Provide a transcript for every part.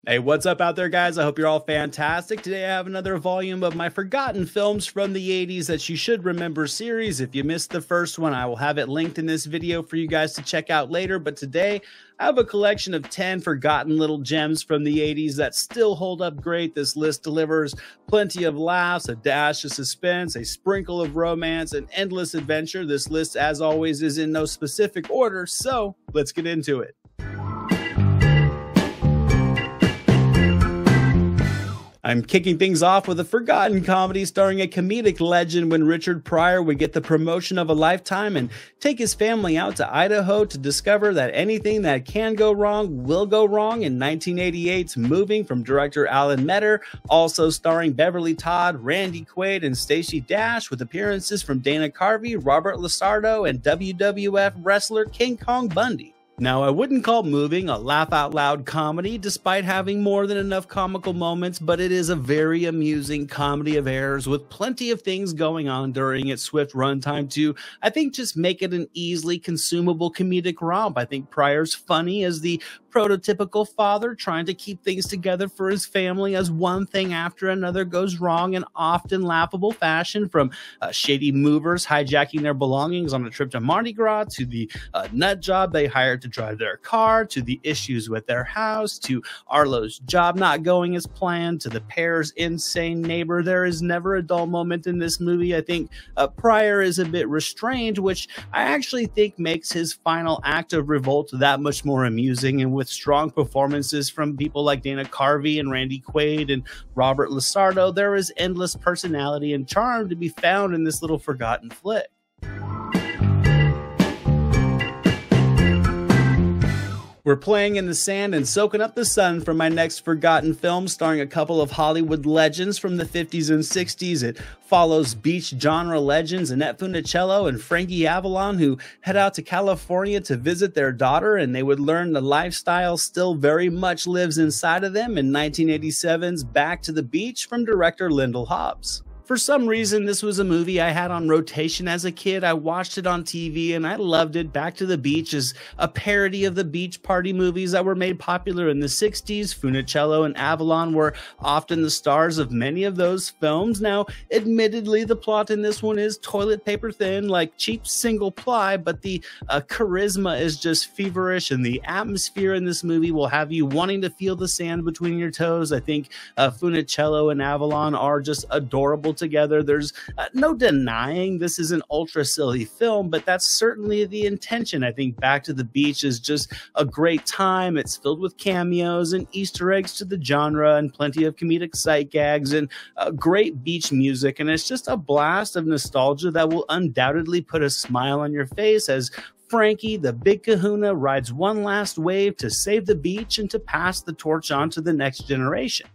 Hey, what's up out there, guys? I hope you're all fantastic. Today I have another volume of my forgotten films from the 80s that you should remember series. If you missed the first one, I will have it linked in this video for you guys to check out later. But today I have a collection of 10 forgotten little gems from the 80s that still hold up great. This list delivers plenty of laughs, a dash of suspense, a sprinkle of romance, and endless adventure. This list, as always, is in no specific order, so let's get into it. I'm kicking things off with a forgotten comedy starring a comedic legend when Richard Pryor would get the promotion of a lifetime and take his family out to Idaho to discover that anything that can go wrong will go wrong in 1988's Moving from director Alan Metter, also starring Beverly Todd, Randy Quaid, and Stacey Dash, with appearances from Dana Carvey, Robert Lasardo, and WWF wrestler King Kong Bundy. Now, I wouldn't call Moving a laugh-out-loud comedy, despite having more than enough comical moments, but it is a very amusing comedy of errors with plenty of things going on during its swift runtime to, I think, just make it an easily consumable comedic romp. I think Pryor's funny as the prototypical father trying to keep things together for his family as one thing after another goes wrong in often laughable fashion, from shady movers hijacking their belongings on a trip to Mardi Gras, to the nut job they hired to drive their car, to the issues with their house, to Arlo's job not going as planned, to the pair's insane neighbor. There is never a dull moment in this movie. I think Pryor is a bit restrained, which I actually think makes his final act of revolt that much more amusing, and with strong performances from people like Dana Carvey and Randy Quaid and Robert Lasardo, there is endless personality and charm to be found in this little forgotten flick. We're playing in the sand and soaking up the sun for my next forgotten film, starring a couple of Hollywood legends from the 50s and 60s. It follows beach genre legends Annette Funicello and Frankie Avalon, who head out to California to visit their daughter, and they would learn the lifestyle still very much lives inside of them in 1987's Back to the Beach from director Lyndall Hobbs. For some reason, this was a movie I had on rotation as a kid. I watched it on TV and I loved it. Back to the Beach is a parody of the beach party movies that were made popular in the 60s. Funicello and Avalon were often the stars of many of those films. Now, admittedly, the plot in this one is toilet paper thin, like cheap single ply, but the charisma is just feverish, and the atmosphere in this movie will have you wanting to feel the sand between your toes. I think Funicello and Avalon are just adorable together. There's no denying this is an ultra silly film, but that's certainly the intention. I think Back to the Beach is just a great time. It's filled with cameos and Easter eggs to the genre and plenty of comedic sight gags and great beach music, and it's just a blast of nostalgia that will undoubtedly put a smile on your face as Frankie, the big kahuna, rides one last wave to save the beach and to pass the torch on to the next generation.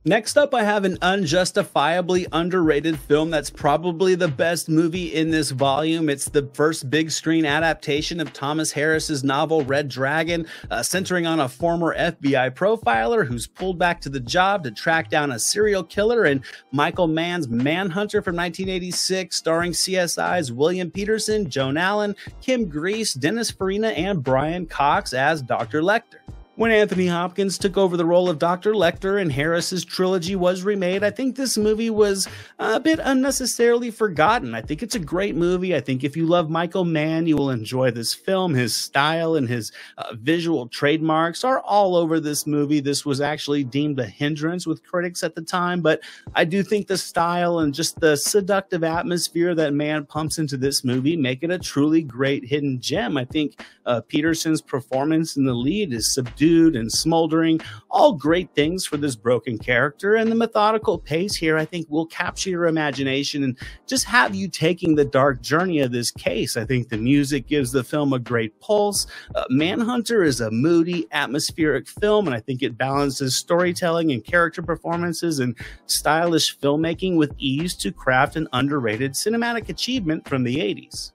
Next up, I have an unjustifiably underrated film that's probably the best movie in this volume. It's the first big screen adaptation of Thomas Harris's novel Red Dragon, centering on a former FBI profiler who's pulled back to the job to track down a serial killer, and Michael Mann's Manhunter from 1986, starring CSI's William Peterson, Joan Allen, Kim Grease, Dennis Farina, and Brian Cox as Dr. Lecter. When Anthony Hopkins took over the role of Dr. Lecter and Harris's trilogy was remade, I think this movie was a bit unnecessarily forgotten. I think it's a great movie. I think if you love Michael Mann, you will enjoy this film. His style and his visual trademarks are all over this movie. This was actually deemed a hindrance with critics at the time, but I do think the style and just the seductive atmosphere that Mann pumps into this movie make it a truly great hidden gem. I think Peterson's performance in the lead is subdued and smoldering, all great things for this broken character, and the methodical pace here I think will capture your imagination and just have you taking the dark journey of this case. I think the music gives the film a great pulse. Manhunter is a moody, atmospheric film, and I think it balances storytelling and character performances and stylish filmmaking with ease to craft an underrated cinematic achievement from the 80s.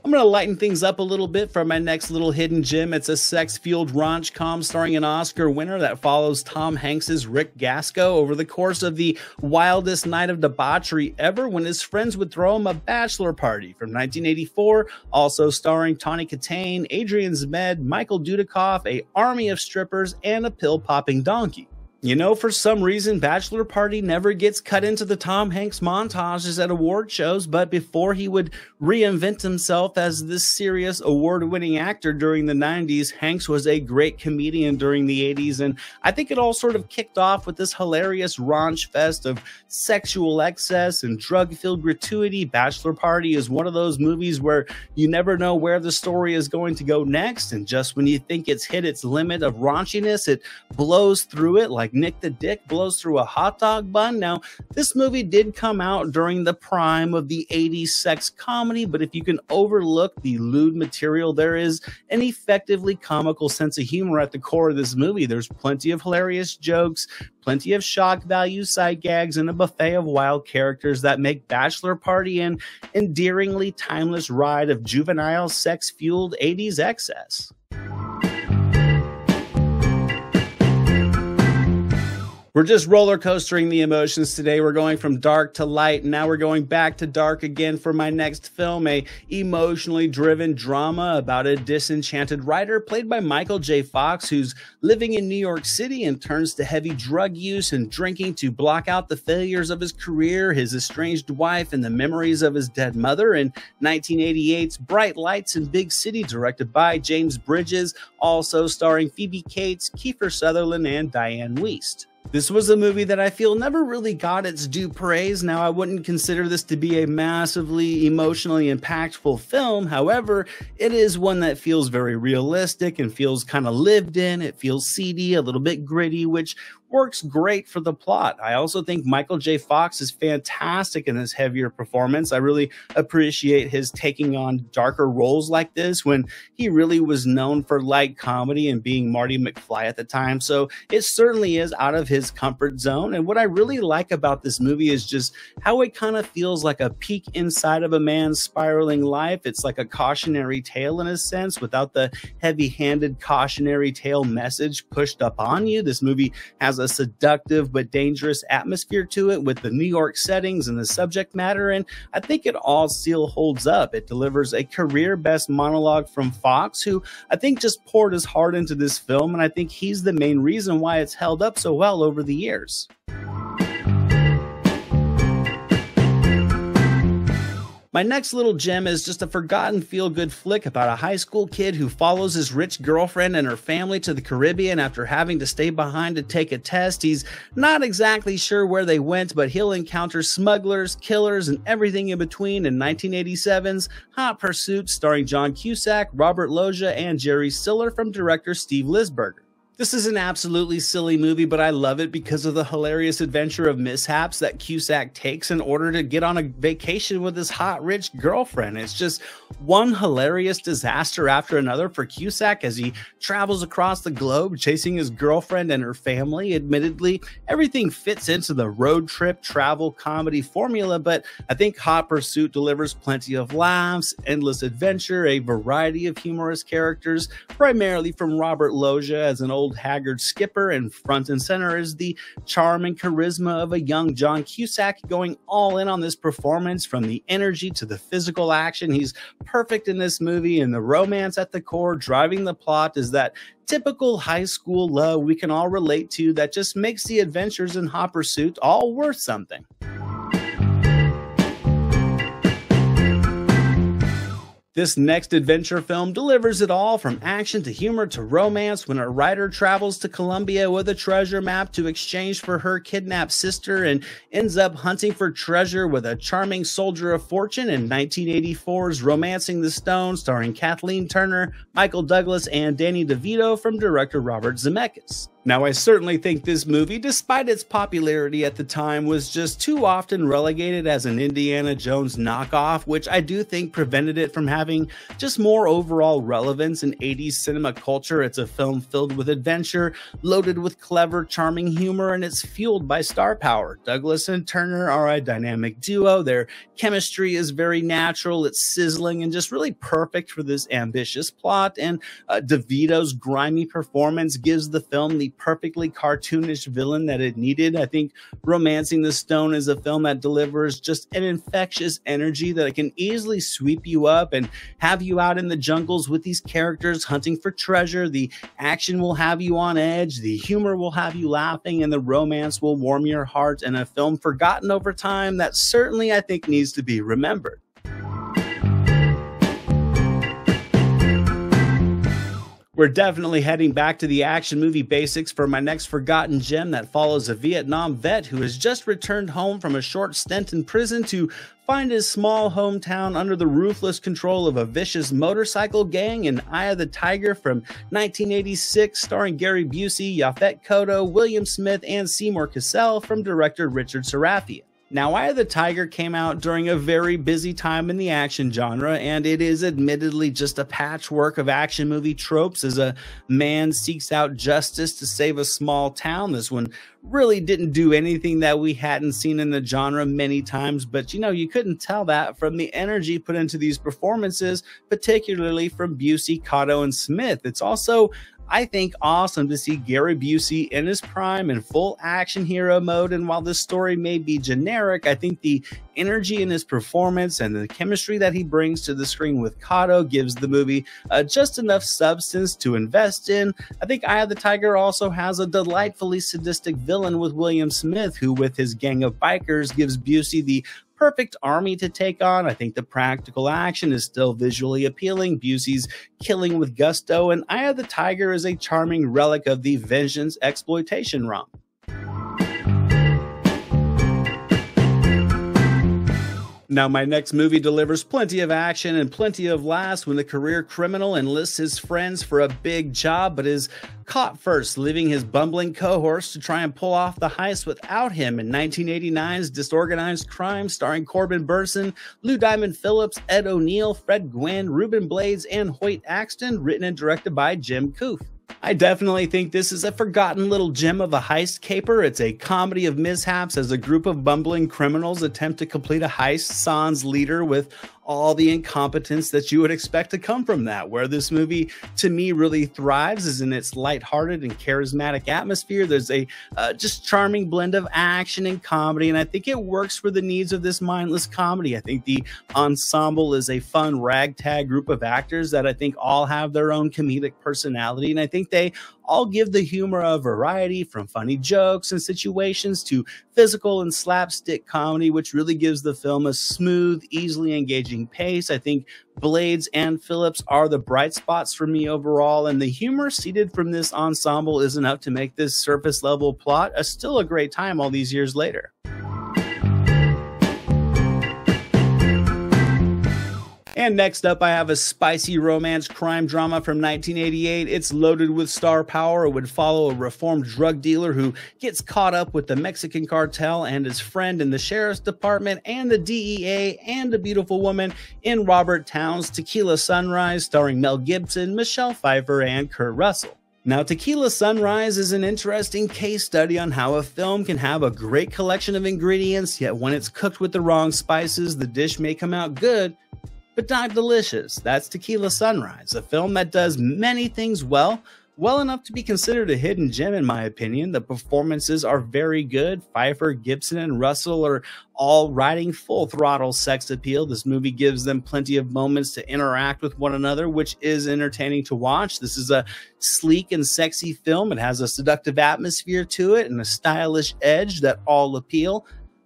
I'm going to lighten things up a little bit for my next little hidden gem. It's a sex-fueled rom-com starring an Oscar winner that follows Tom Hanks's Rick Gasco over the course of the wildest night of debauchery ever when his friends would throw him a bachelor party from 1984, also starring Tawny Kitaen, Adrian Zmed, Michael Dudikoff, a army of strippers, and a pill-popping donkey. You know, for some reason, Bachelor Party never gets cut into the Tom Hanks montages at award shows, but before he would reinvent himself as this serious award-winning actor during the 90s, Hanks was a great comedian during the 80s, and I think it all sort of kicked off with this hilarious raunch fest of sexual excess and drug-filled gratuity. Bachelor Party is one of those movies where you never know where the story is going to go next, and just when you think it's hit its limit of raunchiness, it blows through it like Nick the Dick blows through a hot dog bun. Now, this movie did come out during the prime of the 80s sex comedy, but if you can overlook the lewd material, there is an effectively comical sense of humor at the core of this movie. There's plenty of hilarious jokes, plenty of shock value, side gags, and a buffet of wild characters that make Bachelor Party an endearingly timeless ride of juvenile, sex-fueled 80s excess. We're just roller coastering the emotions today. We're going from dark to light, and now we're going back to dark again for my next film, a emotionally driven drama about a disenchanted writer played by Michael J. Fox, who's living in New York City and turns to heavy drug use and drinking to block out the failures of his career, his estranged wife, and the memories of his dead mother. In 1988's Bright Lights in Big City, directed by James Bridges, also starring Phoebe Cates, Kiefer Sutherland, and Diane Wiest. This was a movie that I feel never really got its due praise. Now, I wouldn't consider this to be a massively emotionally impactful film. However, it is one that feels very realistic and feels kind of lived in. It feels seedy, a little bit gritty, which works great for the plot. I also think Michael J. Fox is fantastic in this heavier performance. I really appreciate his taking on darker roles like this when he really was known for light comedy and being Marty McFly at the time. So it certainly is out of his comfort zone. And what I really like about this movie is just how it kind of feels like a peek inside of a man's spiraling life. It's like a cautionary tale in a sense, without the heavy-handed cautionary tale message pushed up on you. This movie has a seductive but dangerous atmosphere to it with the New York settings and the subject matter, and I think it all still holds up. It delivers a career-best monologue from Fox, who I think just poured his heart into this film, and I think he's the main reason why it's held up so well over the years. My next little gem is just a forgotten feel-good flick about a high school kid who follows his rich girlfriend and her family to the Caribbean after having to stay behind to take a test. He's not exactly sure where they went, but he'll encounter smugglers, killers, and everything in between in 1987's Hot Pursuit, starring John Cusack, Robert Loggia, and Jerry Stiller from director Steve Lisberger. This is an absolutely silly movie, but I love it because of the hilarious adventure of mishaps that Cusack takes in order to get on a vacation with his hot, rich girlfriend. It's just one hilarious disaster after another for Cusack as he travels across the globe chasing his girlfriend and her family. Admittedly, everything fits into the road trip travel comedy formula, but I think Hot Pursuit delivers plenty of laughs, endless adventure, a variety of humorous characters, primarily from Robert Loggia as an old haggard skipper, and front and center is the charm and charisma of a young John Cusack, going all in on this performance from the energy to the physical action. He's perfect in this movie, and the romance at the core driving the plot is that typical high school love we can all relate to that just makes the adventures in Hot Pursuit all worth something. This next adventure film delivers it all, from action to humor to romance, when a writer travels to Colombia with a treasure map to exchange for her kidnapped sister and ends up hunting for treasure with a charming soldier of fortune in 1984's Romancing the Stone, starring Kathleen Turner, Michael Douglas, and Danny DeVito from director Robert Zemeckis. Now, I certainly think this movie, despite its popularity at the time, was just too often relegated as an Indiana Jones knockoff, which I do think prevented it from having just more overall relevance in 80s cinema culture. It's a film filled with adventure, loaded with clever, charming humor, and it's fueled by star power. Douglas and Turner are a dynamic duo. Their chemistry is very natural, it's sizzling, and just really perfect for this ambitious plot. And DeVito's grimy performance gives the film the perfectly cartoonish villain that it needed. I think Romancing the Stone is a film that delivers just an infectious energy that it can easily sweep you up and have you out in the jungles with these characters hunting for treasure. The action will have you on edge, the humor will have you laughing, and the romance will warm your heart, and a film forgotten over time that certainly I think needs to be remembered. We're definitely heading back to the action movie basics for my next forgotten gem that follows a Vietnam vet who has just returned home from a short stint in prison to find his small hometown under the ruthless control of a vicious motorcycle gang. In Eye of the Tiger from 1986, starring Gary Busey, Yaphet Kotto, William Smith, and Seymour Cassell, from director Richard Sarafian. Now, Eye of the Tiger came out during a very busy time in the action genre, and it is admittedly just a patchwork of action movie tropes as a man seeks out justice to save a small town. This one really didn't do anything that we hadn't seen in the genre many times, but you couldn't tell that from the energy put into these performances, particularly from Busey, Cotto, and Smith. It's also, I think, awesome to see Gary Busey in his prime in full action hero mode, and while this story may be generic, I think the energy in his performance and the chemistry that he brings to the screen with Cotto gives the movie just enough substance to invest in. I think Eye of the Tiger also has a delightfully sadistic villain with William Smith, who with his gang of bikers gives Busey the perfect army to take on. I think the practical action is still visually appealing. Busey's killing with gusto, and Eye of the Tiger is a charming relic of the vengeance exploitation romp. Now, my next movie delivers plenty of action and plenty of laughs when the career criminal enlists his friends for a big job, but is caught first, leaving his bumbling cohorts to try and pull off the heist without him. In 1989's Disorganized Crime, starring Corbin Burnson, Lou Diamond Phillips, Ed O'Neill, Fred Gwynne, Ruben Blades, and Hoyt Axton, written and directed by Jim Koof. I definitely think this is a forgotten little gem of a heist caper. It's a comedy of mishaps as a group of bumbling criminals attempt to complete a heist sans leader with all the incompetence that you would expect to come from that. Where this movie, to me, really thrives is in its lighthearted and charismatic atmosphere. There's a just charming blend of action and comedy, and I think it works for the needs of this mindless comedy. I think the ensemble is a fun ragtag group of actors that I think all have their own comedic personality, and I think they all give the humor a variety, from funny jokes and situations to physical and slapstick comedy, which really gives the film a smooth, easily engaging pace. I think Blades and Phillips are the bright spots for me overall, and the humor seeded from this ensemble is enough to make this surface level plot still a great time all these years later. And next up, I have a spicy romance crime drama from 1988. It's loaded with star power. It would follow a reformed drug dealer who gets caught up with the Mexican cartel and his friend in the sheriff's department and the DEA and a beautiful woman in Robert Towne's Tequila Sunrise, starring Mel Gibson, Michelle Pfeiffer, and Kurt Russell. Now, Tequila Sunrise is an interesting case study on how a film can have a great collection of ingredients, yet when it's cooked with the wrong spices, the dish may come out good, but not delicious. That's Tequila Sunrise, a film that does many things well enough to be considered a hidden gem in my opinion. The performances are very good. Pfeiffer, Gibson, and Russell are all riding full throttle sex appeal. This movie gives them plenty of moments to interact with one another, which is entertaining to watch. This is a sleek and sexy film. It has a seductive atmosphere to it and a stylish edge that all appeal.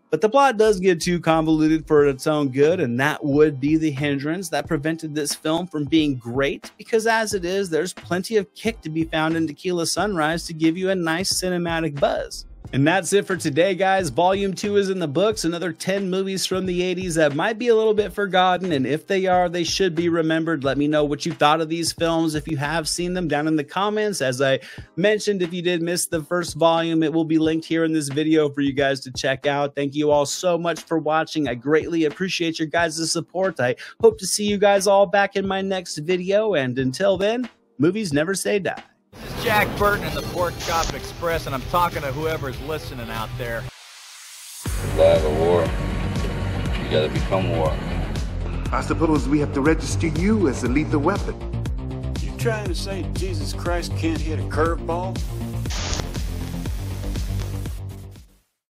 But the plot does get too convoluted for its own good, and that would be the hindrance that prevented this film from being great, because as it is, there's plenty of kick to be found in Tequila Sunrise to give you a nice cinematic buzz. And that's it for today, guys. Volume 2 is in the books. Another 10 movies from the 80s that might be a little bit forgotten, and if they are, they should be remembered. Let me know what you thought of these films if you have seen them down in the comments. As I mentioned, if you did miss the first volume, it will be linked here in this video for you guys to check out. Thank you all so much for watching. I greatly appreciate your guys' support. I hope to see you guys all back in my next video, and until then, movies never say die. This is Jack Burton in the Pork Chop Express, and I'm talking to whoever's listening out there. Flag of war. You gotta become war. I suppose we have to register you as a lethal weapon. You trying to say Jesus Christ can't hit a curveball?